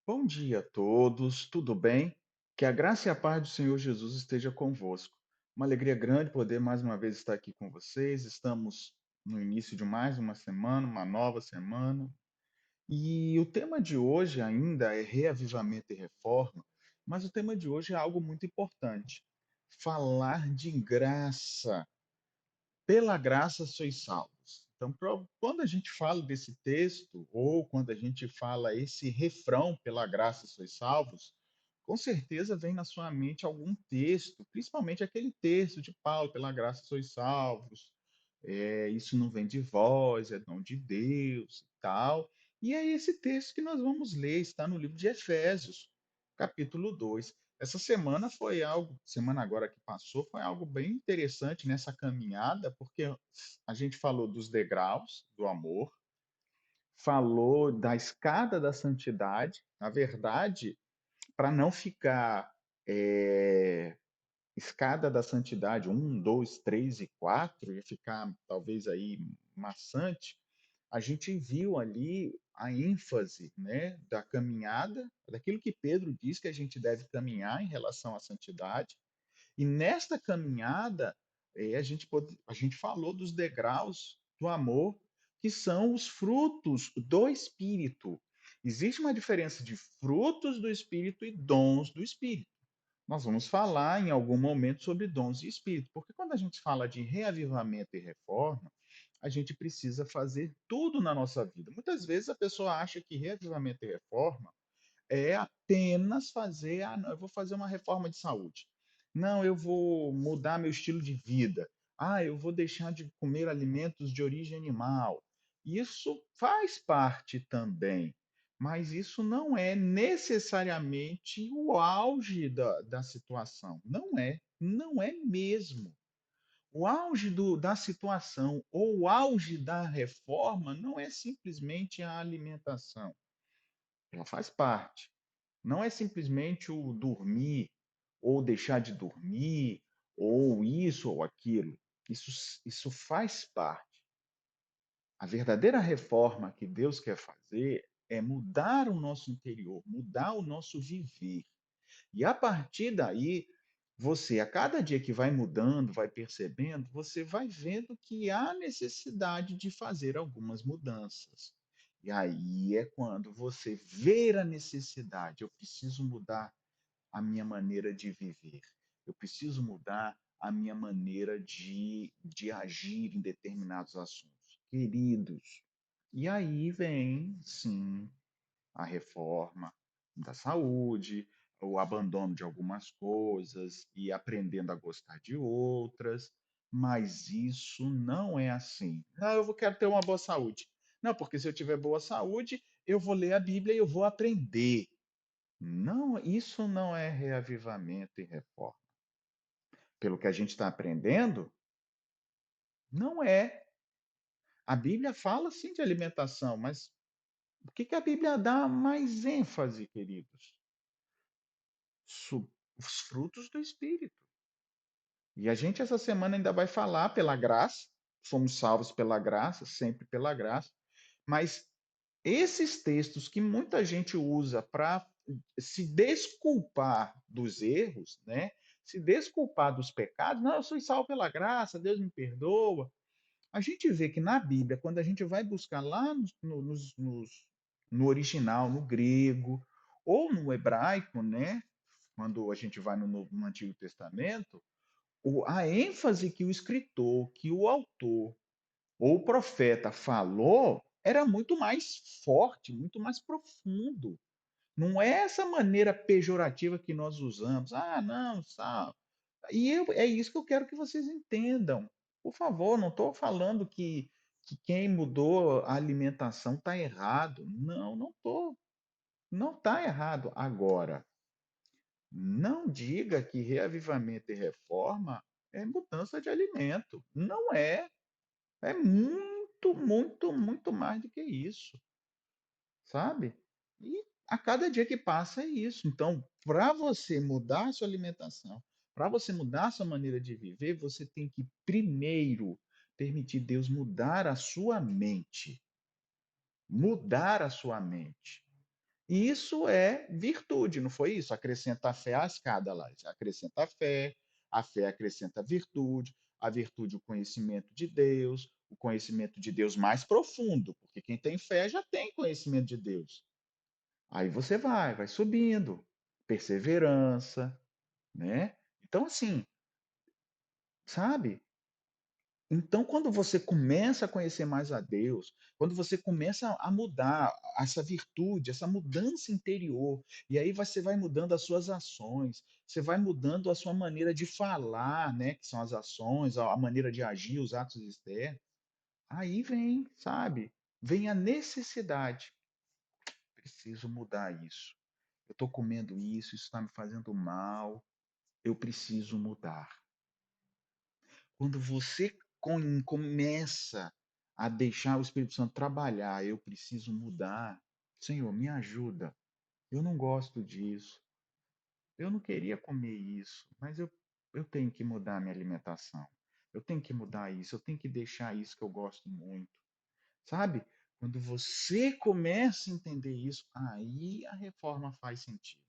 Bom dia a todos, tudo bem? Que a graça e a paz do Senhor Jesus esteja convosco. Uma alegria grande poder mais uma vez estar aqui com vocês. Estamos no início de mais uma semana, uma nova semana. E o tema de hoje ainda é reavivamento e reforma, mas o tema de hoje é algo muito importante. Falar de graça. Pela graça sois salvos. Então, quando a gente fala desse texto, ou quando a gente fala esse refrão, pela graça sois salvos, com certeza vem na sua mente algum texto, principalmente aquele texto de Paulo, pela graça sois salvos, isso não vem de vós, é dom de Deus e tal. E é esse texto que nós vamos ler, está no livro de Efésios, capítulo 2. Essa semana foi algo, semana agora que passou, foi algo bem interessante nessa caminhada, porque a gente falou dos degraus do amor, falou da escada da santidade. Na verdade, para não ficar escada da santidade um, 2, 3 e 4, ia ficar talvez aí maçante, a gente viu ali a ênfase, né, da caminhada, daquilo que Pedro diz que a gente deve caminhar em relação à santidade. E nesta caminhada, a gente falou dos degraus do amor, que são os frutos do Espírito. Existe uma diferença de frutos do Espírito e dons do Espírito. Nós vamos falar em algum momento sobre dons de Espírito, porque quando a gente fala de reavivamento e reforma, a gente precisa fazer tudo na nossa vida. Muitas vezes a pessoa acha que reavivamento e reforma é apenas fazer, não, eu vou fazer uma reforma de saúde. Não, eu vou mudar meu estilo de vida. Eu vou deixar de comer alimentos de origem animal. Isso faz parte também, mas isso não é necessariamente o auge da situação. Não é mesmo. O auge da situação ou o auge da reforma não é simplesmente a alimentação. Ela faz parte. Não é simplesmente o dormir, ou deixar de dormir, ou isso ou aquilo. Isso faz parte. A verdadeira reforma que Deus quer fazer é mudar o nosso interior, mudar o nosso viver. E a partir daí, você, a cada dia que vai mudando, vai percebendo, você vai vendo que há necessidade de fazer algumas mudanças. E aí é quando você vê a necessidade, eu preciso mudar a minha maneira de viver. Eu preciso mudar a minha maneira de agir em determinados assuntos. Queridos, e aí vem, sim, a reforma da saúde, o abandono de algumas coisas e aprendendo a gostar de outras, mas isso não é assim. Não, quero ter uma boa saúde. Não, porque se eu tiver boa saúde, eu vou ler a Bíblia e eu vou aprender. Não, isso não é reavivamento e reforma. Pelo que a gente está aprendendo, não é. A Bíblia fala sim de alimentação, mas o que a Bíblia dá mais ênfase, queridos? Os frutos do Espírito. E a gente essa semana ainda vai falar pela graça, somos salvos pela graça, sempre pela graça, mas esses textos que muita gente usa para se desculpar dos erros, né? Se desculpar dos pecados, não, eu sou salvo pela graça, Deus me perdoa. A gente vê que na Bíblia, quando a gente vai buscar lá no original, no grego, ou no hebraico, né? Quando a gente vai no Antigo Testamento, a ênfase que o escritor, que o autor ou o profeta falou era muito mais forte, muito mais profundo. Não é essa maneira pejorativa que nós usamos. Não, sabe? É isso que eu quero que vocês entendam. Por favor, não estou falando que quem mudou a alimentação está errado. Não, não estou. Não está errado. Agora, não diga que reavivamento e reforma é mudança de alimento. Não é. É muito, muito, muito mais do que isso, sabe? E a cada dia que passa é isso. Então, para você mudar a sua alimentação, para você mudar a sua maneira de viver, você tem que primeiro permitir Deus mudar a sua mente. Mudar a sua mente. E isso é virtude, não foi isso? Acrescenta a fé à escada lá. Acrescenta a fé acrescenta a virtude o conhecimento de Deus, o conhecimento de Deus mais profundo, porque quem tem fé já tem conhecimento de Deus. Aí você vai subindo, perseverança, né? Então, assim, sabe? Então, quando você começa a conhecer mais a Deus, quando você começa a mudar essa virtude, essa mudança interior, e aí você vai mudando as suas ações, você vai mudando a sua maneira de falar, né, que são as ações, a maneira de agir, os atos externos, aí vem, sabe? Vem a necessidade. Preciso mudar isso. Eu estou comendo isso está me fazendo mal, eu preciso mudar. Quando você começa a deixar o Espírito Santo trabalhar, eu preciso mudar. Senhor, me ajuda. Eu não gosto disso. Eu não queria comer isso, mas eu tenho que mudar a minha alimentação. Eu tenho que mudar isso. Eu tenho que deixar isso que eu gosto muito. Sabe? Quando você começa a entender isso, aí a reforma faz sentido.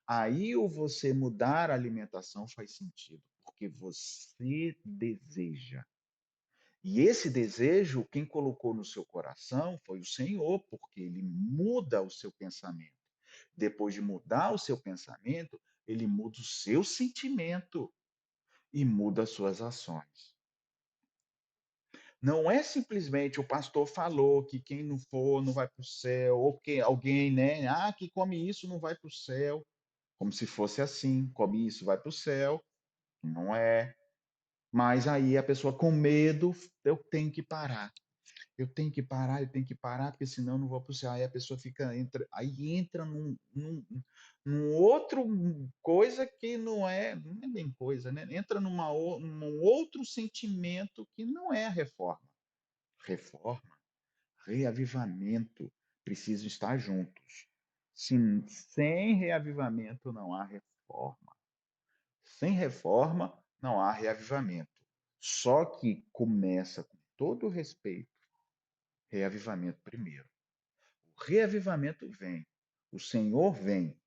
Aí o você mudar a alimentação faz sentido, porque você deseja. E esse desejo, quem colocou no seu coração foi o Senhor, porque ele muda o seu pensamento. Depois de mudar o seu pensamento, ele muda o seu sentimento e muda as suas ações. Não é simplesmente o pastor falou que quem não for não vai para o céu, ou que alguém, né? Ah, que come isso não vai para o céu. Como se fosse assim, come isso, vai para o céu. Não é. Mas aí a pessoa com medo, eu tenho que parar. Eu tenho que parar, porque senão eu não vou para o céu. Aí a pessoa aí entra num outro coisa que não é bem coisa, né? Entra num outro sentimento que não é a reforma. Reforma, reavivamento precisam estar juntos. Sem reavivamento não há reforma. Sem reforma não há reavivamento. Só que começa com todo o respeito, reavivamento primeiro. O reavivamento vem, o Senhor vem.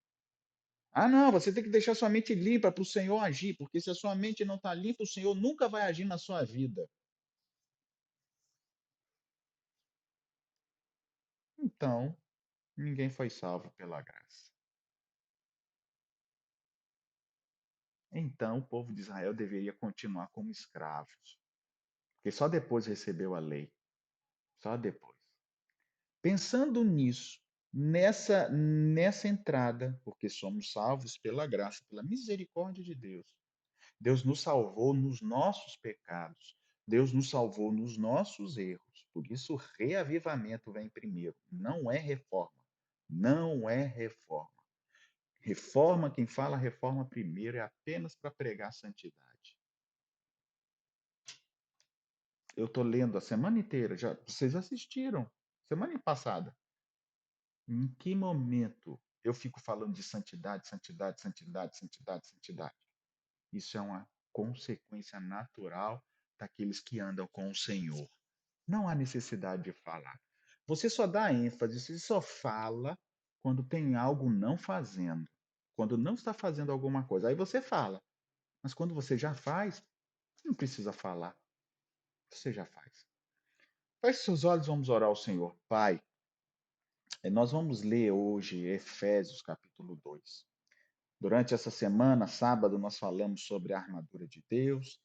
Ah, não, você tem que deixar sua mente limpa para o Senhor agir, porque se a sua mente não está limpa, o Senhor nunca vai agir na sua vida. Então, ninguém foi salvo pela graça. Então, o povo de Israel deveria continuar como escravos, porque só depois recebeu a lei. Só depois. Pensando nisso, nessa entrada, porque somos salvos pela graça, pela misericórdia de Deus. Deus nos salvou nos nossos pecados. Deus nos salvou nos nossos erros. Por isso, o reavivamento vem primeiro. Não é reforma. Não é reforma. Reforma, quem fala reforma primeiro é apenas para pregar santidade. Eu estou lendo a semana inteira, vocês assistiram, semana passada. Em que momento eu fico falando de santidade, santidade, santidade, santidade, santidade? Isso é uma consequência natural daqueles que andam com o Senhor. Não há necessidade de falar. Você só dá ênfase, você só fala quando tem algo não fazendo, quando não está fazendo alguma coisa. Aí você fala. Mas quando você já faz, não precisa falar. Você já faz. Feche seus olhos, vamos orar ao Senhor. Pai, nós vamos ler hoje Efésios capítulo 2. Durante essa semana, sábado, nós falamos sobre a armadura de Deus.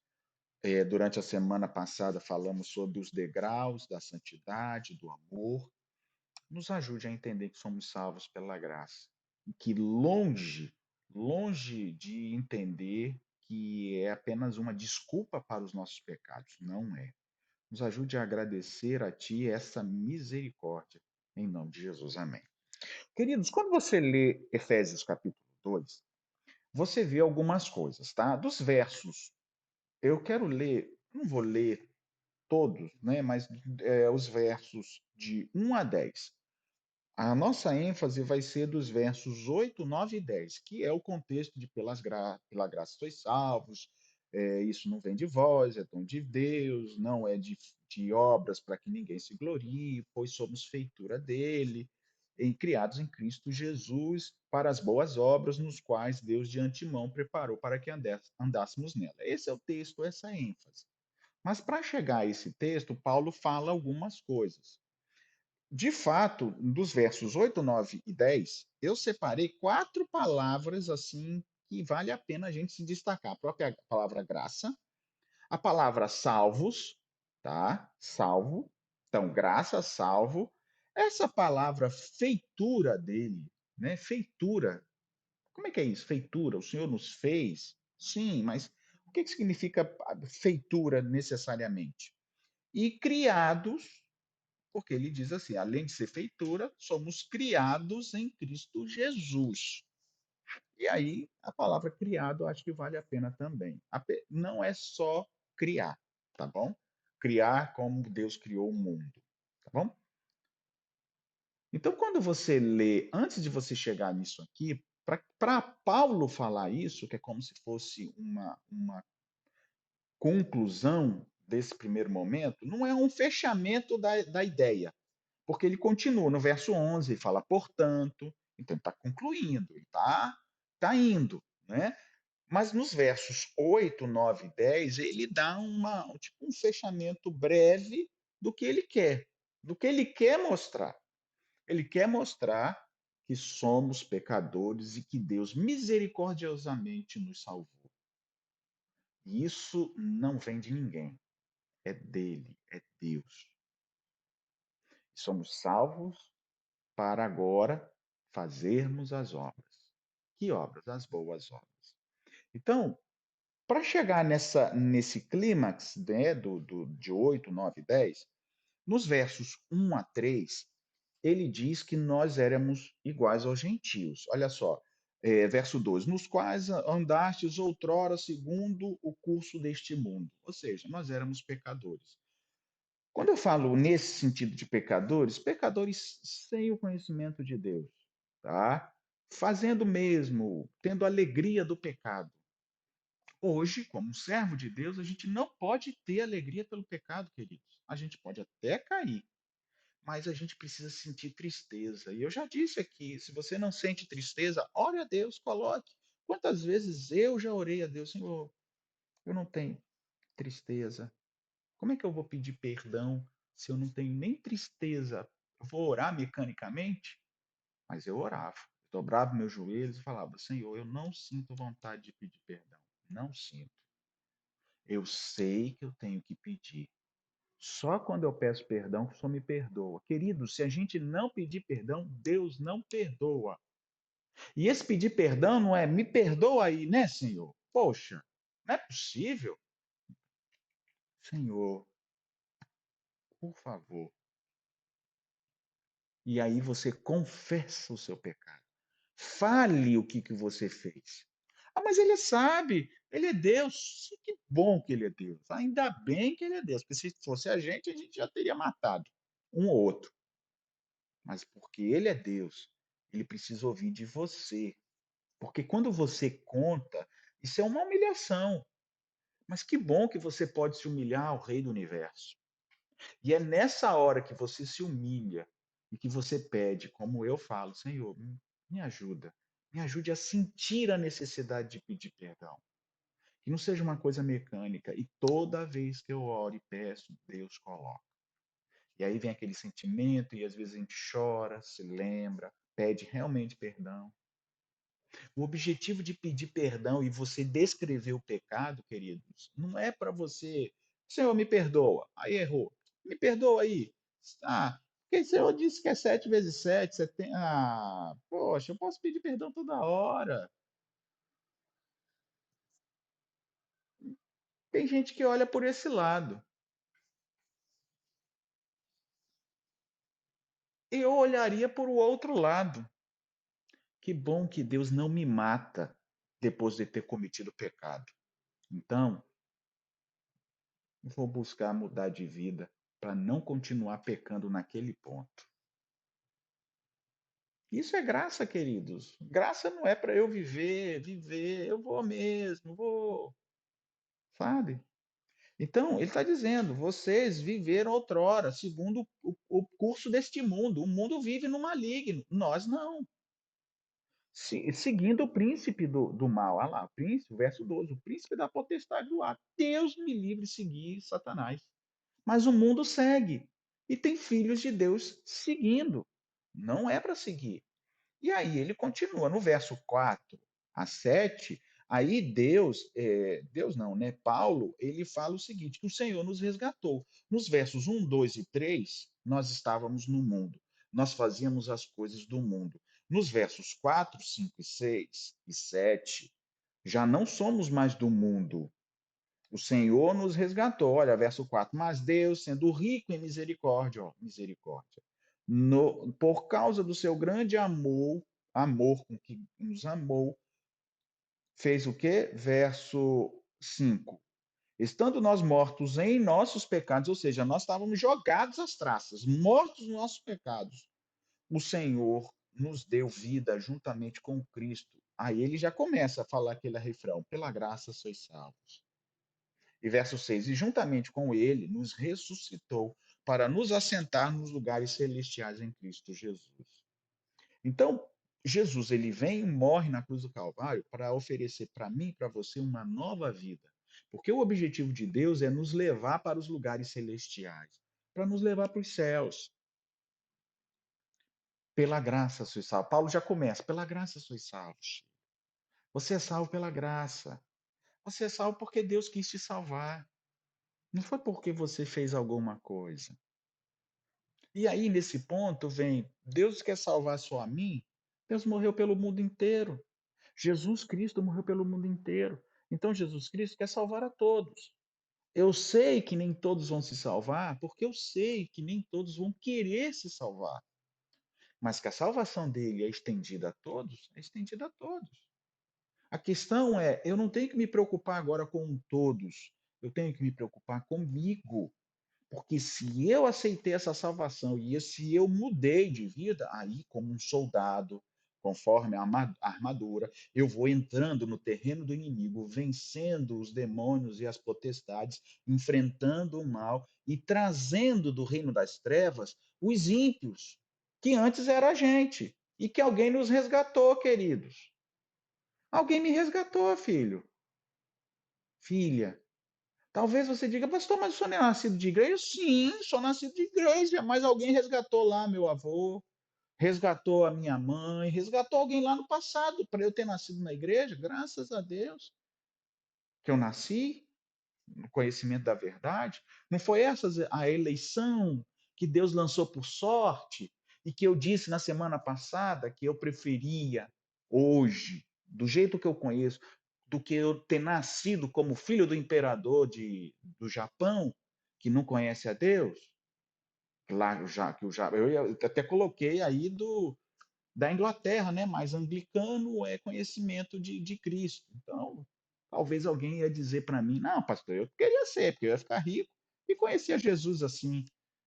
Durante a semana passada, falamos sobre os degraus da santidade, do amor. Nos ajude a entender que somos salvos pela graça. E que longe de entender que é apenas uma desculpa para os nossos pecados. Não é. Nos ajude a agradecer a Ti essa misericórdia. Em nome de Jesus. Amém. Queridos, quando você lê Efésios capítulo 2, você vê algumas coisas, tá? Dos versos, eu quero ler, não vou ler todos, né? Mas os versos de 1 a 10. A nossa ênfase vai ser dos versos 8, 9 e 10, que é o contexto de pela graça sois salvos, isso não vem de vós, é dom de Deus, não é de obras para que ninguém se glorie, pois somos feitura dele. criados em Cristo Jesus para as boas obras, nos quais Deus de antemão preparou para que andássemos nela. Esse é o texto, essa é a ênfase. Mas para chegar a esse texto, Paulo fala algumas coisas. De fato, dos versos 8, 9 e 10, eu separei quatro palavras assim que vale a pena a gente se destacar. A própria palavra graça, a palavra salvos, tá? Salvo. Então, graça, salvo. Essa palavra feitura dele, né? Feitura. Como é que é isso? Feitura. O Senhor nos fez? Sim, mas o que significa feitura necessariamente? E criados, porque ele diz assim: além de ser feitura, somos criados em Cristo Jesus. E aí, a palavra criado, eu acho que vale a pena também. Não é só criar, tá bom? Criar como Deus criou o mundo, tá bom? Então, quando você lê, antes de você chegar nisso aqui, para Paulo falar isso, que é como se fosse uma conclusão desse primeiro momento, não é um fechamento da ideia, porque ele continua no verso 11, ele fala, portanto, então ele está concluindo, ele tá indo, né? Mas nos versos 8, 9 e 10, ele dá tipo um fechamento breve do que ele quer, do que ele quer mostrar. Ele quer mostrar que somos pecadores e que Deus misericordiosamente nos salvou. E isso não vem de ninguém, é dele, é Deus. Somos salvos para agora fazermos as obras. Que obras? As boas obras. Então, para chegar nesse clímax, né, de 8, 9 e 10, nos versos 1 a 3, ele diz que nós éramos iguais aos gentios. Olha só, verso 12: nos quais andastes outrora segundo o curso deste mundo. Ou seja, nós éramos pecadores. Quando eu falo nesse sentido de pecadores, pecadores sem o conhecimento de Deus, tá? Fazendo mesmo, tendo alegria do pecado. Hoje, como servo de Deus, a gente não pode ter alegria pelo pecado, queridos. A gente pode até cair, mas a gente precisa sentir tristeza. E eu já disse aqui, se você não sente tristeza, ore a Deus, coloque. Quantas vezes eu já orei a Deus, Senhor, eu não tenho tristeza. Como é que eu vou pedir perdão se eu não tenho nem tristeza? Eu vou orar mecanicamente? Mas eu orava. Eu dobrava meus joelhos e falava, Senhor, eu não sinto vontade de pedir perdão. Não sinto. Eu sei que eu tenho que pedir. Só quando eu peço perdão que o Senhor me perdoa. Querido, se a gente não pedir perdão, Deus não perdoa. E esse pedir perdão não é me perdoa aí, né, Senhor? Poxa, não é possível. Senhor, por favor. E aí você confessa o seu pecado. Fale o que você fez. Ah, mas ele sabe, ele é Deus. Que bom que ele é Deus. Ainda bem que ele é Deus, porque se fosse a gente já teria matado um ou outro. Mas porque ele é Deus, ele precisa ouvir de você. Porque quando você conta, isso é uma humilhação. Mas que bom que você pode se humilhar ao Rei do Universo. E é nessa hora que você se humilha e que você pede, como eu falo, Senhor, me ajuda. Me ajude a sentir a necessidade de pedir perdão. Que não seja uma coisa mecânica. E toda vez que eu oro e peço, Deus coloca. E aí vem aquele sentimento, e às vezes a gente chora, se lembra, pede realmente perdão. O objetivo de pedir perdão e você descrever o pecado, queridos, não é para você, Senhor, me perdoa, aí errou, me perdoa aí. Ah, porque o Senhor disse que é 7 vezes 7, você tem. Ah, poxa, eu posso pedir perdão toda hora. Tem gente que olha por esse lado. Eu olharia por o outro lado. Que bom que Deus não me mata depois de ter cometido pecado. Então, vou buscar mudar de vida para não continuar pecando naquele ponto. Isso é graça, queridos. Graça não é para eu viver, eu vou mesmo, vou, sabe? Então, ele está dizendo: vocês viveram outrora, segundo o curso deste mundo. O mundo vive no maligno, nós não. Seguindo o príncipe do mal. Olha lá, príncipe, verso 12, o príncipe da potestade do ar. Deus me livre de seguir Satanás. Mas o mundo segue. E tem filhos de Deus seguindo. Não é para seguir. E aí ele continua no verso 4 a 7. Aí Deus não, né? Paulo, ele fala o seguinte: que o Senhor nos resgatou. Nos versos 1, 2 e 3, nós estávamos no mundo, nós fazíamos as coisas do mundo. Nos versos 4, 5 e 6 e 7, já não somos mais do mundo. O Senhor nos resgatou. Olha, verso 4. Mas Deus, sendo rico em misericórdia, ó, misericórdia, por causa do seu grande amor com que nos amou, fez o quê? Verso 5. Estando nós mortos em nossos pecados, ou seja, nós estávamos jogados às traças, mortos nos nossos pecados, o Senhor nos deu vida juntamente com Cristo. Aí ele já começa a falar aquele refrão: pela graça sois salvos. E verso 6: e juntamente com ele nos ressuscitou para nos assentar nos lugares celestiais em Cristo Jesus. Então, Jesus, ele vem e morre na cruz do Calvário para oferecer para mim e para você uma nova vida. Porque o objetivo de Deus é nos levar para os lugares celestiais, para nos levar para os céus. Pela graça sois salvos. Paulo já começa, pela graça sois salvos. Você é salvo pela graça. Você é salvo porque Deus quis te salvar. Não foi porque você fez alguma coisa. E aí, nesse ponto, vem: Deus quer salvar só a mim? Deus morreu pelo mundo inteiro. Jesus Cristo morreu pelo mundo inteiro. Então, Jesus Cristo quer salvar a todos. Eu sei que nem todos vão se salvar, porque eu sei que nem todos vão querer se salvar. Mas que a salvação dele é estendida a todos, é estendida a todos. A questão é: eu não tenho que me preocupar agora com todos, eu tenho que me preocupar comigo. Porque se eu aceitei essa salvação e se eu mudei de vida, aí, como um soldado, conforme a armadura, eu vou entrando no terreno do inimigo, vencendo os demônios e as potestades, enfrentando o mal e trazendo do reino das trevas os ímpios, que antes era a gente, e que alguém nos resgatou, queridos. Alguém me resgatou, filho, filha. Talvez você diga: pastor, mas o senhor não é nascido de igreja? Sim, sou nascido de igreja, mas alguém resgatou lá meu avô, resgatou a minha mãe, resgatou alguém lá no passado para eu ter nascido na igreja, graças a Deus que eu nasci no conhecimento da verdade. Não foi essa a eleição que Deus lançou por sorte e que eu disse na semana passada que eu preferia hoje, do jeito que eu conheço, do que eu ter nascido como filho do imperador do Japão, que não conhece a Deus. Lá já que eu até coloquei aí da Inglaterra, né? Mas anglicano é conhecimento de Cristo. Então, talvez alguém ia dizer para mim: não, pastor, eu queria ser, porque eu ia ficar rico e conhecia Jesus assim,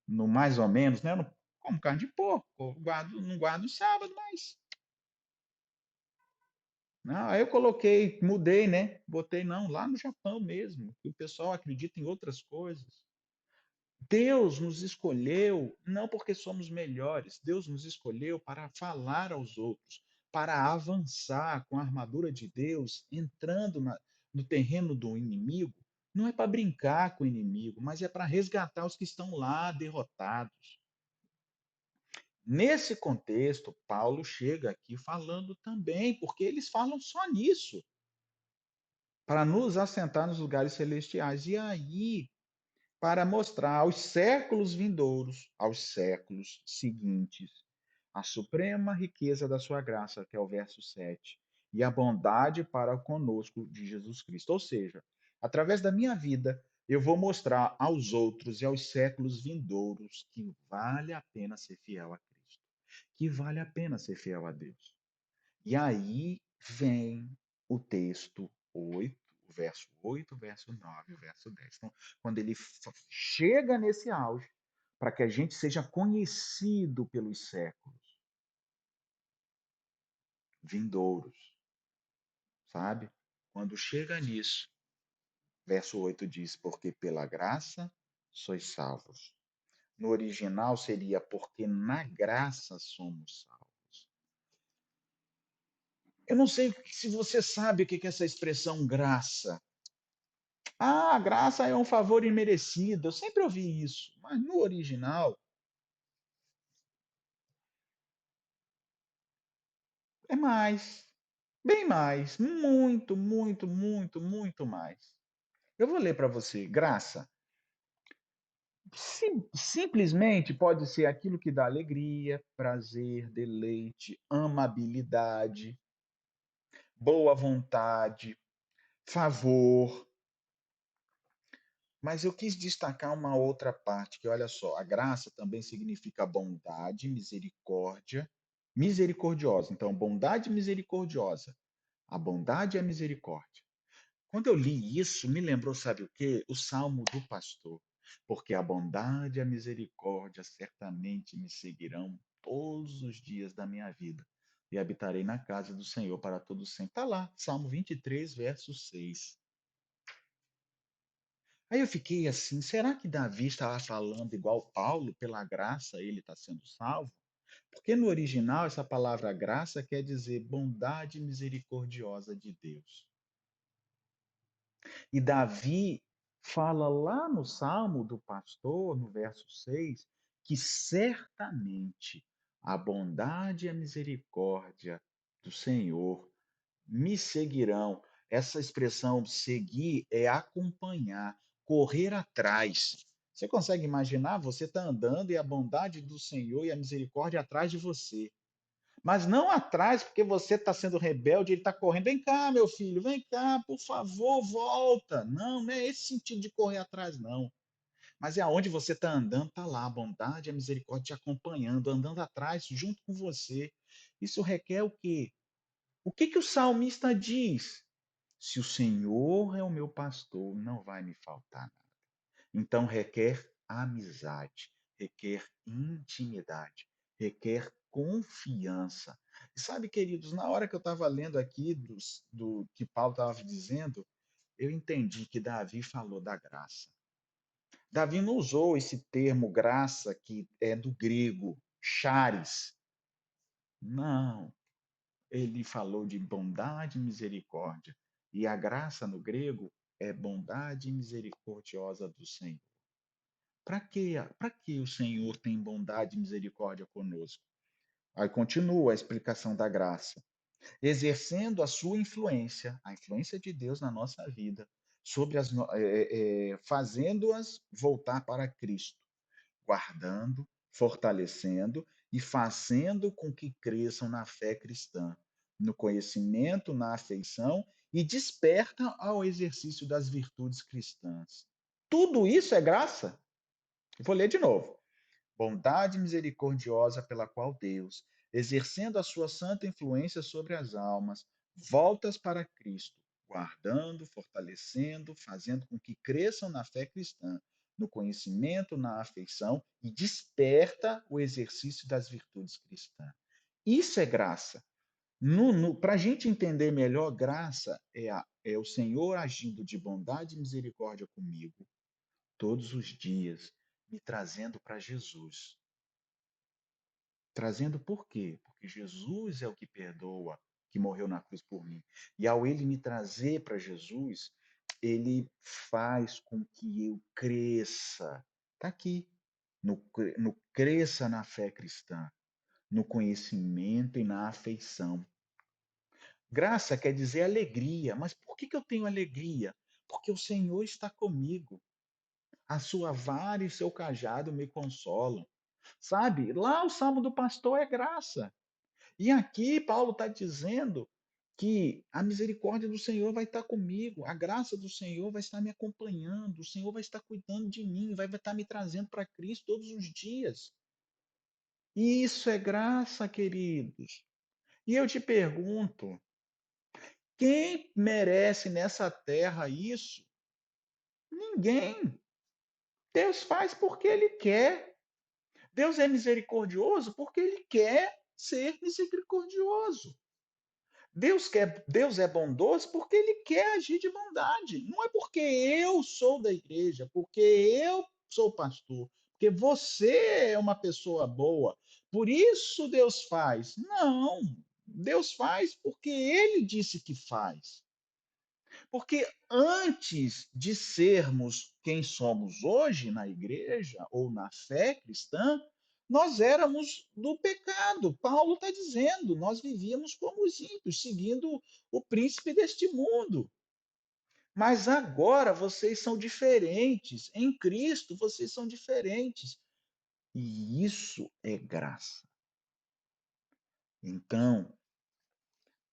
no mais ou menos, né? Eu não como carne de porco, eu não guardo o sábado, mas. Não, aí eu coloquei, mudei, né? Botei, não, lá no Japão mesmo, que o pessoal acredita em outras coisas. Deus nos escolheu não porque somos melhores, Deus nos escolheu para falar aos outros, para avançar com a armadura de Deus, entrando no terreno do inimigo. Não é para brincar com o inimigo, mas é para resgatar os que estão lá derrotados. Nesse contexto, Paulo chega aqui falando também, porque eles falam só nisso, para nos assentar nos lugares celestiais. E aí, para mostrar aos séculos vindouros, aos séculos seguintes, a suprema riqueza da sua graça, que é o verso 7, e a bondade para conosco de Jesus Cristo. Ou seja, através da minha vida, eu vou mostrar aos outros e aos séculos vindouros que vale a pena ser fiel a Cristo, que vale a pena ser fiel a Deus. E aí vem o texto 8, o verso 8, o verso 9, o verso 10. Então, quando ele chega nesse auge, para que a gente seja conhecido pelos séculos vindouros, sabe? Quando chega nisso, Verso 8 diz: porque pela graça sois salvos. No original seria porque na graça somos salvos. Eu não sei se você sabe o que é essa expressão graça. Ah, a graça é um favor imerecido. Eu sempre ouvi isso, mas no original é mais, bem mais, muito, muito, muito, muito mais. Eu vou ler para você. Graça simplesmente pode ser aquilo que dá alegria, prazer, deleite, amabilidade, boa vontade, favor. Mas eu quis destacar uma outra parte, que olha só, a graça também significa bondade, misericórdia, misericordiosa. Então, bondade misericordiosa. A bondade e a misericórdia. Quando eu li isso, me lembrou, sabe o quê? O Salmo do Pastor. Porque a bondade e a misericórdia certamente me seguirão todos os dias da minha vida. E habitarei na casa do Senhor para todo sempre. Está lá, Salmo 23, verso 6. Aí eu fiquei assim, será que Davi estava falando igual Paulo, pela graça ele está sendo salvo? Porque no original essa palavra graça quer dizer bondade misericordiosa de Deus. E Davi fala lá no Salmo do Pastor, no verso 6, que certamente a bondade e a misericórdia do Senhor me seguirão. Essa expressão seguir é acompanhar, correr atrás. Você consegue imaginar? Você está andando e a bondade do Senhor e a misericórdia atrás de você. Mas não atrás, porque você está sendo rebelde, ele está correndo. Vem cá, meu filho, vem cá, por favor, volta. Não, não é esse sentido de correr atrás, não. Mas é aonde você está andando, está lá a bondade e a misericórdia te acompanhando, andando atrás, junto com você. Isso requer o quê? O que que o salmista diz? Se o Senhor é o meu pastor, não vai me faltar nada. Então requer amizade, requer intimidade, requer confiança. E sabe, queridos, na hora que eu estava lendo aqui do que Paulo estava dizendo, eu entendi que Davi falou da graça. Davi não usou esse termo graça que é do grego, charis. Não, ele falou de bondade e misericórdia. E a graça no grego é bondade misericordiosa do Senhor. Para que o Senhor tem bondade e misericórdia conosco? Aí continua a explicação da graça. Exercendo a sua influência, a influência de Deus na nossa vida, sobre fazendo-as voltar para Cristo, guardando, fortalecendo e fazendo com que cresçam na fé cristã, no conhecimento, na afeição e desperta ao exercício das virtudes cristãs. Tudo isso é graça? Vou ler de novo. Bondade misericordiosa pela qual Deus, exercendo a sua santa influência sobre as almas, voltas para Cristo, guardando, fortalecendo, fazendo com que cresçam na fé cristã, no conhecimento, na afeição e desperta o exercício das virtudes cristãs. Isso é graça. Para a gente entender melhor, graça é o Senhor agindo de bondade e misericórdia comigo todos os dias, me trazendo para Jesus. Trazendo por quê? Porque Jesus é o que perdoa, que morreu na cruz por mim. E ao ele me trazer para Jesus, ele faz com que eu cresça. Está aqui. No cresça na fé cristã, no conhecimento e na afeição. Graça quer dizer alegria. Mas por que eu tenho alegria? Porque o Senhor está comigo. A sua vara e o seu cajado me consolam. Sabe? Lá o salmo do pastor é graça. E aqui Paulo está dizendo que a misericórdia do Senhor vai estar comigo, a graça do Senhor vai estar me acompanhando, o Senhor vai estar cuidando de mim, vai estar me trazendo para Cristo todos os dias. E isso é graça, queridos. E eu te pergunto, quem merece nessa terra isso? Ninguém. Deus faz porque Ele quer. Deus é misericordioso porque Ele quer ser misericordioso. Deus é bondoso porque Ele quer agir de bondade. Não é porque eu sou da igreja, porque eu sou pastor, porque você é uma pessoa boa. Por isso Deus faz. Não, Deus faz porque Ele disse que faz. Porque antes de sermos quem somos hoje na igreja ou na fé cristã, nós éramos do pecado. Paulo está dizendo, nós vivíamos como os ímpios, seguindo o príncipe deste mundo. Mas agora vocês são diferentes. Em Cristo vocês são diferentes. E isso é graça. Então,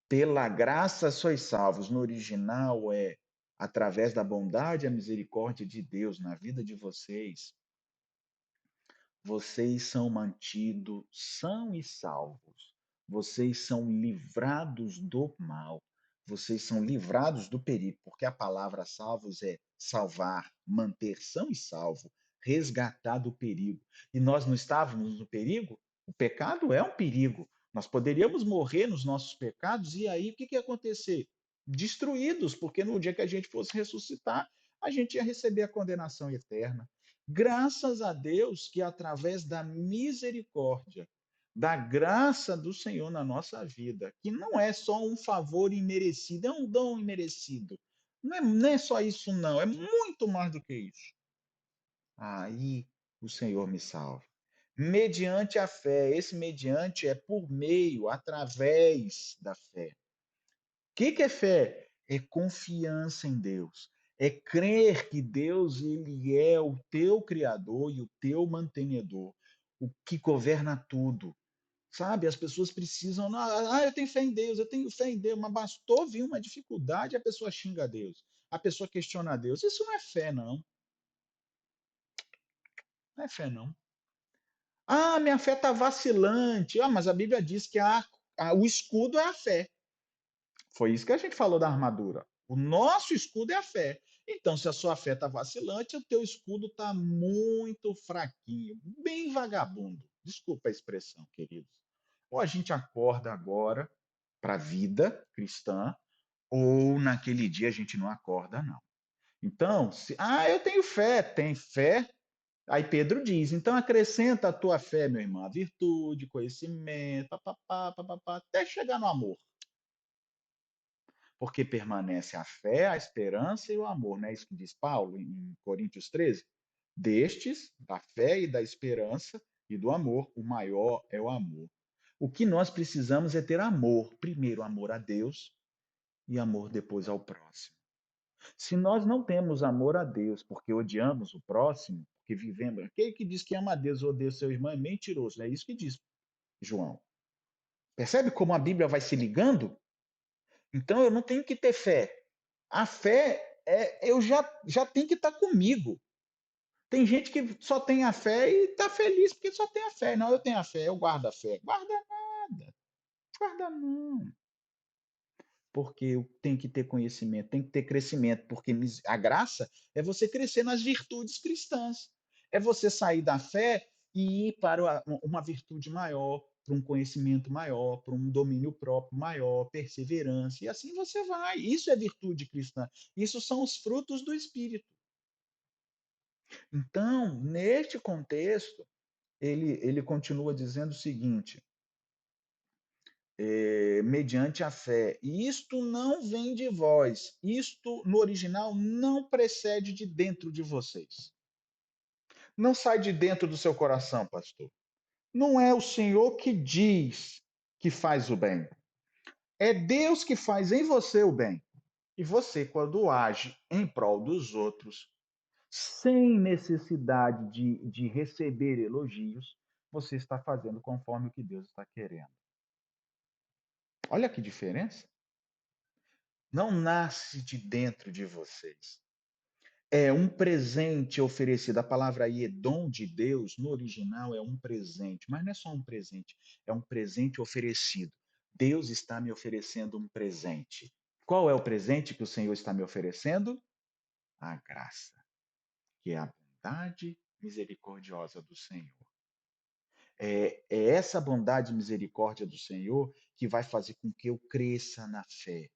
pela graça sois salvos. No original é através da bondade e a misericórdia de Deus na vida de vocês, vocês são mantidos são e salvos. Vocês são livrados do mal. Vocês são livrados do perigo, porque a palavra salvos é salvar, manter são e salvo, resgatar do perigo. E nós não estávamos no perigo? O pecado é um perigo. Nós poderíamos morrer nos nossos pecados e aí o que ia acontecer? Destruídos, porque no dia que a gente fosse ressuscitar, a gente ia receber a condenação eterna. Graças a Deus que através da misericórdia, da graça do Senhor na nossa vida, que não é só um favor imerecido, é um dom imerecido. Não é só isso, não, é muito mais do que isso. Aí o Senhor me salva. Mediante a fé, esse mediante é por meio, através da fé. Que é fé? É confiança em Deus. É crer que Deus ele é o teu criador e o teu mantenedor, o que governa tudo. Sabe? As pessoas precisam, eu tenho fé em Deus, eu tenho fé em Deus, mas bastou vir uma dificuldade, a pessoa xinga a Deus, a pessoa questiona a Deus. Isso não é fé, não. Não é fé, não. Ah, minha fé está vacilante. Ah, mas a Bíblia diz que o escudo é a fé. Foi isso que a gente falou da armadura. O nosso escudo é a fé. Então, se a sua fé está vacilante, o teu escudo está muito fraquinho, bem vagabundo. Desculpa a expressão, queridos. Ou a gente acorda agora para a vida cristã, ou naquele dia a gente não acorda, não. Então, eu tenho fé, tem fé. Aí Pedro diz, então acrescenta a tua fé, meu irmão, a virtude, conhecimento, papapá, papapá, até chegar no amor. Porque permanece a fé, a esperança e o amor, não é isso que diz Paulo em Coríntios 13? Destes, da fé e da esperança e do amor, o maior é o amor. O que nós precisamos é ter amor. Primeiro, amor a Deus e amor depois ao próximo. Se nós não temos amor a Deus porque odiamos o próximo, porque vivemos. Aquele que diz que ama a Deus ou odeia seu irmão é mentiroso. É isso que diz João. Percebe como a Bíblia vai se ligando? Então eu não tenho que ter fé. A fé eu já tenho que estar comigo. Tem gente que só tem a fé e está feliz porque só tem a fé. Não, eu tenho a fé, eu guardo a fé. Guarda nada, guarda não. Porque eu tenho que ter conhecimento, tem que ter crescimento, porque a graça é você crescer nas virtudes cristãs. É você sair da fé e ir para uma virtude maior, para um conhecimento maior, para um domínio próprio maior, perseverança, e assim você vai. Isso é virtude cristã. Isso são os frutos do Espírito. Então, neste contexto, ele continua dizendo o seguinte: mediante a fé. E isto não vem de vós. Isto, no original, não procede de dentro de vocês. Não sai de dentro do seu coração, pastor. Não é o Senhor que diz que faz o bem. É Deus que faz em você o bem. E você, quando age em prol dos outros, sem necessidade de receber elogios, você está fazendo conforme o que Deus está querendo. Olha que diferença. Não nasce de dentro de vocês. É um presente oferecido. A palavra aí é dom de Deus, no original é um presente, mas não é só um presente, é um presente oferecido. Deus está me oferecendo um presente. Qual é o presente que o Senhor está me oferecendo? A graça, que é a bondade misericordiosa do Senhor. É essa bondade e misericórdia do Senhor que vai fazer com que eu cresça na fé.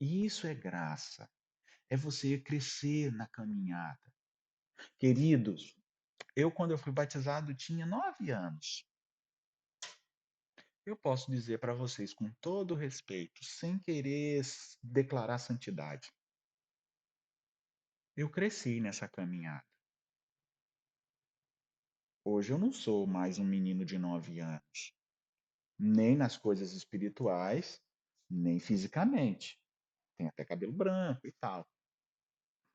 E isso é graça, é você crescer na caminhada. Queridos, quando eu fui batizado, tinha 9 anos. Eu posso dizer para vocês com todo respeito, sem querer declarar santidade, eu cresci nessa caminhada. Hoje eu não sou mais um menino de 9 anos, nem nas coisas espirituais, nem fisicamente. Tem até cabelo branco e tal.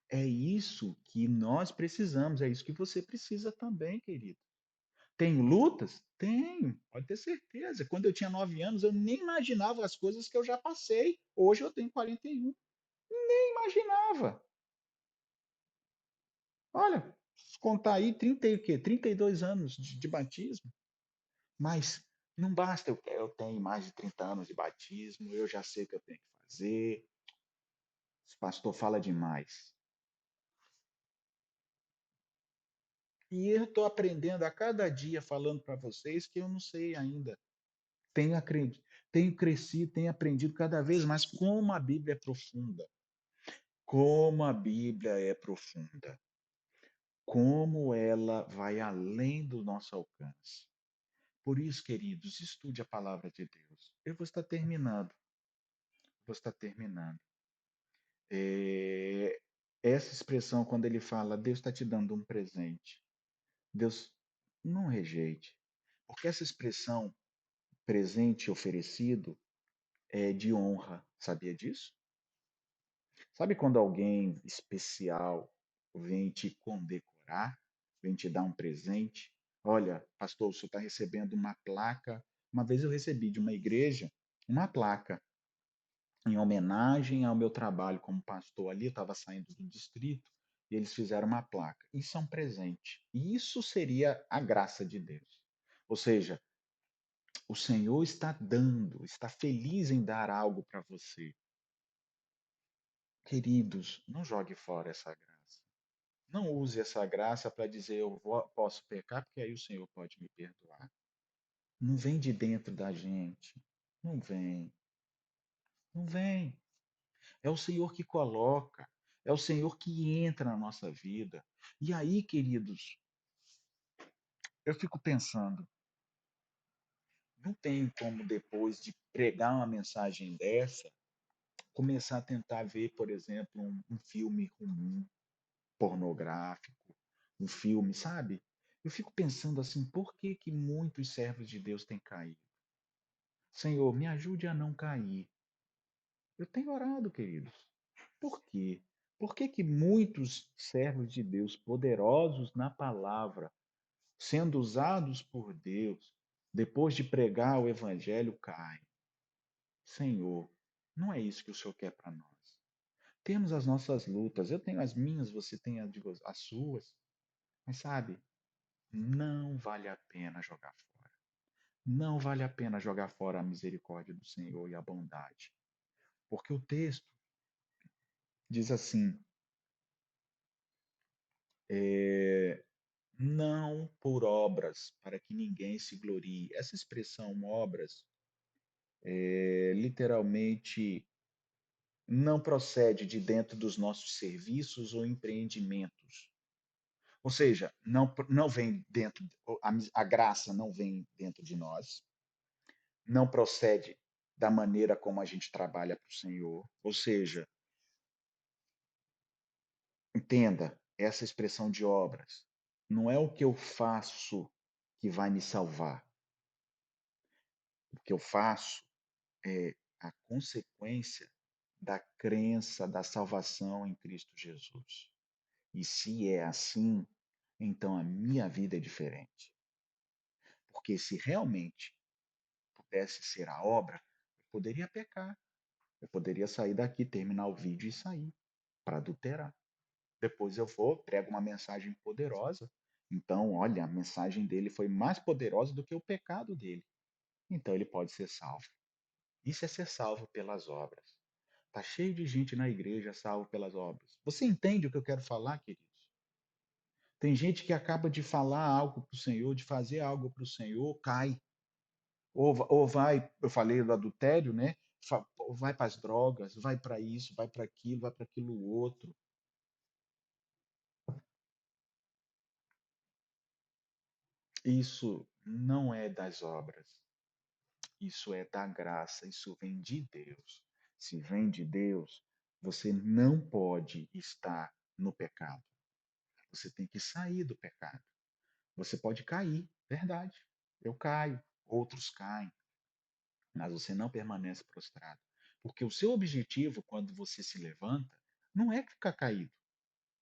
É isso que nós precisamos, é isso que você precisa também, querido. Tenho lutas? Tenho, pode ter certeza. Quando eu tinha 9 anos, eu nem imaginava as coisas que eu já passei. Hoje eu tenho 41. Nem imaginava. Olha, se contar aí 30 e o quê? 32 anos de batismo. Mas não basta eu tenho mais de 30 anos de batismo, eu já sei o que eu tenho que fazer. Esse pastor fala demais. E eu estou aprendendo a cada dia falando para vocês que eu não sei ainda. Tenho crescido, tenho aprendido cada vez mais como a Bíblia é profunda. Como a Bíblia é profunda. Como ela vai além do nosso alcance. Por isso, queridos, estude a palavra de Deus. Eu vou estar terminando. Vou estar terminando. É, essa expressão, quando ele fala, Deus está te dando um presente. Deus não rejeite. Porque essa expressão, presente oferecido, é de honra. Sabia disso? Sabe quando alguém especial vem te condecorar, vem te dar um presente? Olha, pastor, o senhor está recebendo uma placa. Uma vez eu recebi de uma igreja uma placa em homenagem ao meu trabalho como pastor ali. Eu estava saindo do distrito e eles fizeram uma placa. Isso é um presente. E isso seria a graça de Deus. Ou seja, o Senhor está dando, está feliz em dar algo para você. Queridos, não jogue fora essa graça. Não use essa graça para dizer posso pecar, porque aí o Senhor pode me perdoar. Não vem de dentro da gente. Não vem. Não vem. É o Senhor que coloca. É o Senhor que entra na nossa vida. E aí, queridos, eu fico pensando, não tem como depois de pregar uma mensagem dessa, começar a tentar ver, por exemplo, um filme ruim, pornográfico, um filme, sabe? Eu fico pensando assim, por que que muitos servos de Deus têm caído? Senhor, me ajude a não cair. Eu tenho orado, queridos. Por quê? Por que que muitos servos de Deus, poderosos na palavra, sendo usados por Deus, depois de pregar o evangelho, caem? Senhor, não é isso que o Senhor quer para nós. Temos as nossas lutas, eu tenho as minhas, você tem as suas, mas sabe, não vale a pena jogar fora. Não vale a pena jogar fora a misericórdia do Senhor e a bondade. Porque o texto diz assim: é, não por obras, para que ninguém se glorie. Essa expressão obras, literalmente, não procede de dentro dos nossos serviços ou empreendimentos. Ou seja, não vem dentro, a graça não vem dentro de nós, não procede da maneira como a gente trabalha para o Senhor. Ou seja, entenda essa expressão de obras. Não é o que eu faço que vai me salvar. O que eu faço é a consequência da crença da salvação em Cristo Jesus. E se é assim, então a minha vida é diferente. Porque se realmente pudesse ser a obra, eu poderia pecar. Eu poderia sair daqui, terminar o vídeo e sair para adulterar. Depois eu vou, prego uma mensagem poderosa. Então, olha, a mensagem dele foi mais poderosa do que o pecado dele. Então ele pode ser salvo. Isso é ser salvo pelas obras. Tá cheio de gente na igreja salvo pelas obras. Você entende o que eu quero falar, queridos? Tem gente que acaba de falar algo para o Senhor, de fazer algo para o Senhor, cai. Ou vai, eu falei do adultério, né? Vai para as drogas, vai para isso, vai para aquilo outro. Isso não é das obras, isso é da graça, isso vem de Deus. Se vem de Deus, você não pode estar no pecado. Você tem que sair do pecado. Você pode cair, verdade. Eu caio, outros caem, mas você não permanece prostrado. Porque o seu objetivo, quando você se levanta, não é ficar caído.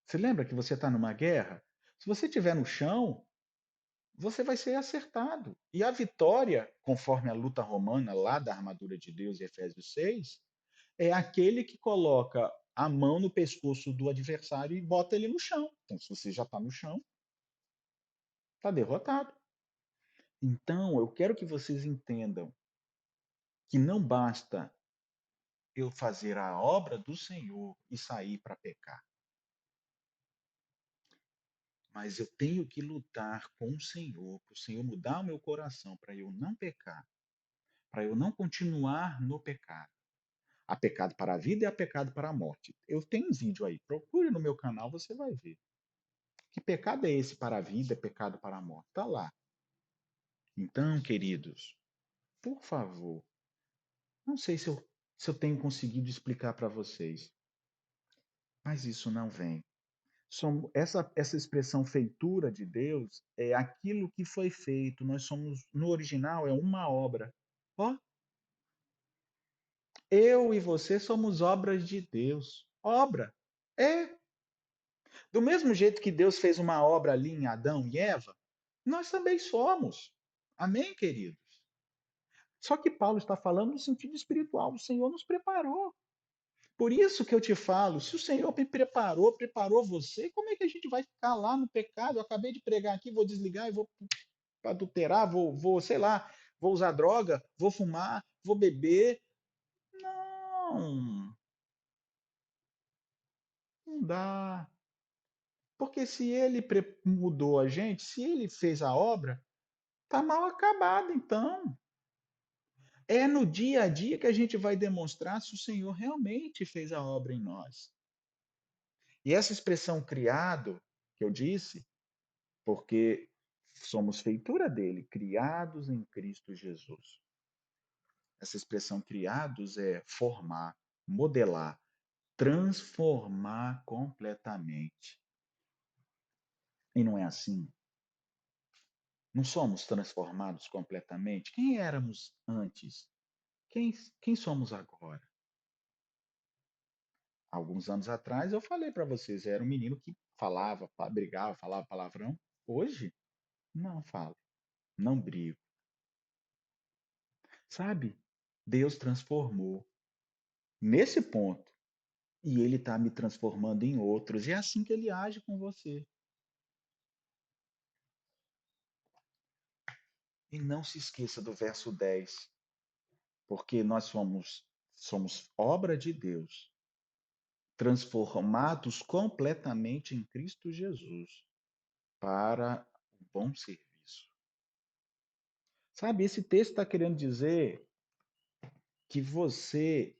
Você lembra que você está numa guerra? Se você estiver no chão, você vai ser acertado. E a vitória, conforme a luta romana, lá da armadura de Deus, em Efésios 6, é aquele que coloca a mão no pescoço do adversário e bota ele no chão. Então, se você já está no chão, está derrotado. Então, eu quero que vocês entendam que não basta eu fazer a obra do Senhor e sair para pecar, mas eu tenho que lutar com o Senhor, para o Senhor mudar o meu coração, para eu não pecar, para eu não continuar no pecado. Há pecado para a vida e há pecado para a morte. Eu tenho um vídeo aí, procure no meu canal, você vai ver. Que pecado é esse para a vida, pecado para a morte? Está lá. Então, queridos, por favor, não sei se eu tenho conseguido explicar para vocês, mas isso não vem. Essa expressão feitura de Deus é aquilo que foi feito. Nós somos, no original, é uma obra. Ó, eu e você somos obras de Deus. Obra. É. Do mesmo jeito que Deus fez uma obra ali em Adão e Eva, nós também somos. Amém, queridos? Só que Paulo está falando no sentido espiritual. O Senhor nos preparou. Por isso que eu te falo, se o Senhor me preparou, preparou você, como é que a gente vai ficar lá no pecado? Eu acabei de pregar aqui, vou desligar e vou adulterar, sei lá, vou usar droga, vou fumar, vou beber. Não, não dá. Porque se ele mudou a gente, se ele fez a obra, tá mal acabado, então. É no dia a dia que a gente vai demonstrar se o Senhor realmente fez a obra em nós. E essa expressão criado, que eu disse, porque somos feitura dele, criados em Cristo Jesus. Essa expressão criados é formar, modelar, transformar completamente. E não é assim. Não somos transformados completamente. Quem éramos antes? Quem somos agora? Alguns anos atrás eu falei para vocês, eu era um menino que falava, brigava, falava palavrão. Hoje, não falo, não brigo. Sabe? Deus transformou nesse ponto. E ele está me transformando em outros. E é assim que ele age com você. E não se esqueça do verso 10, porque nós somos obra de Deus, transformados completamente em Cristo Jesus para o bom serviço. Sabe, esse texto está querendo dizer que você,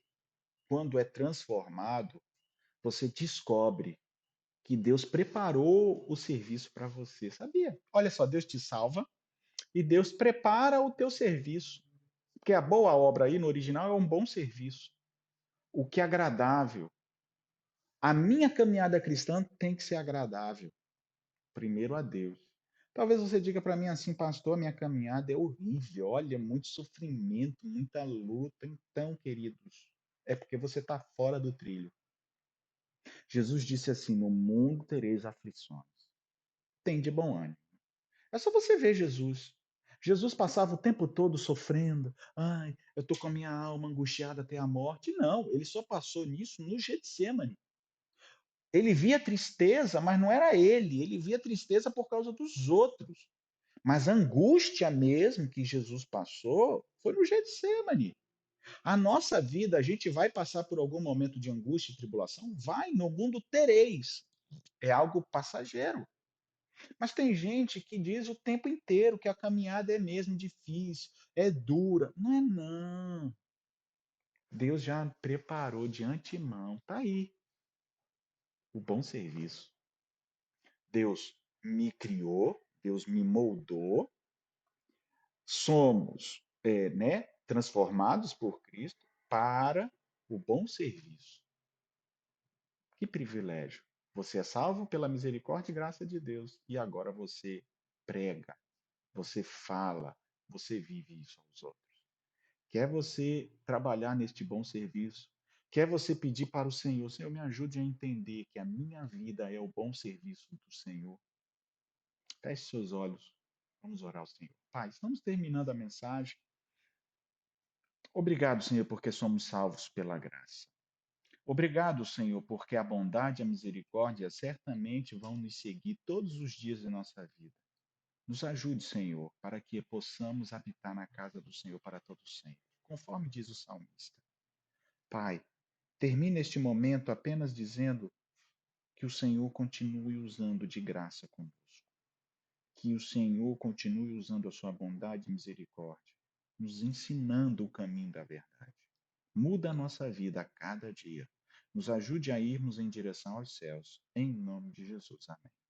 quando é transformado, você descobre que Deus preparou o serviço para você, sabia? Olha só, Deus te salva e Deus prepara o teu serviço. Porque a boa obra aí no original é um bom serviço. O que é agradável. A minha caminhada cristã tem que ser agradável. Primeiro a Deus. Talvez você diga para mim assim, pastor, minha caminhada é horrível. Olha, muito sofrimento, muita luta. Então, queridos, é porque você está fora do trilho. Jesus disse assim: no mundo tereis aflições. Tem de bom ânimo. É só você ver Jesus. Jesus passava o tempo todo sofrendo. Ai, eu estou com a minha alma angustiada até a morte. Não, ele só passou nisso no Getsemane. Ele via tristeza, mas não era ele. Ele via tristeza por causa dos outros. Mas a angústia mesmo que Jesus passou foi no Getsemane. A nossa vida, a gente vai passar por algum momento de angústia e tribulação? Vai, no mundo tereis. É algo passageiro. Mas tem gente que diz o tempo inteiro que a caminhada é mesmo difícil, é dura. Não é não. Deus já preparou de antemão. Tá aí o bom serviço. Deus me criou, Deus me moldou, somos, né, transformados por Cristo para o bom serviço. Que privilégio! Você é salvo pela misericórdia e graça de Deus e agora você prega, você fala, você vive isso aos outros. Quer você trabalhar neste bom serviço? Quer você pedir para o Senhor, Senhor, me ajude a entender que a minha vida é o bom serviço do Senhor? Feche seus olhos. Vamos orar ao Senhor. Pai, estamos terminando a mensagem. Obrigado, Senhor, porque somos salvos pela graça. Obrigado, Senhor, porque a bondade e a misericórdia certamente vão nos seguir todos os dias de nossa vida. Nos ajude, Senhor, para que possamos habitar na casa do Senhor para todo sempre, conforme diz o salmista. Pai, termine este momento apenas dizendo que o Senhor continue usando de graça conosco, que o Senhor continue usando a sua bondade e misericórdia, nos ensinando o caminho da verdade. Muda a nossa vida a cada dia. Nos ajude a irmos em direção aos céus. Em nome de Jesus. Amém.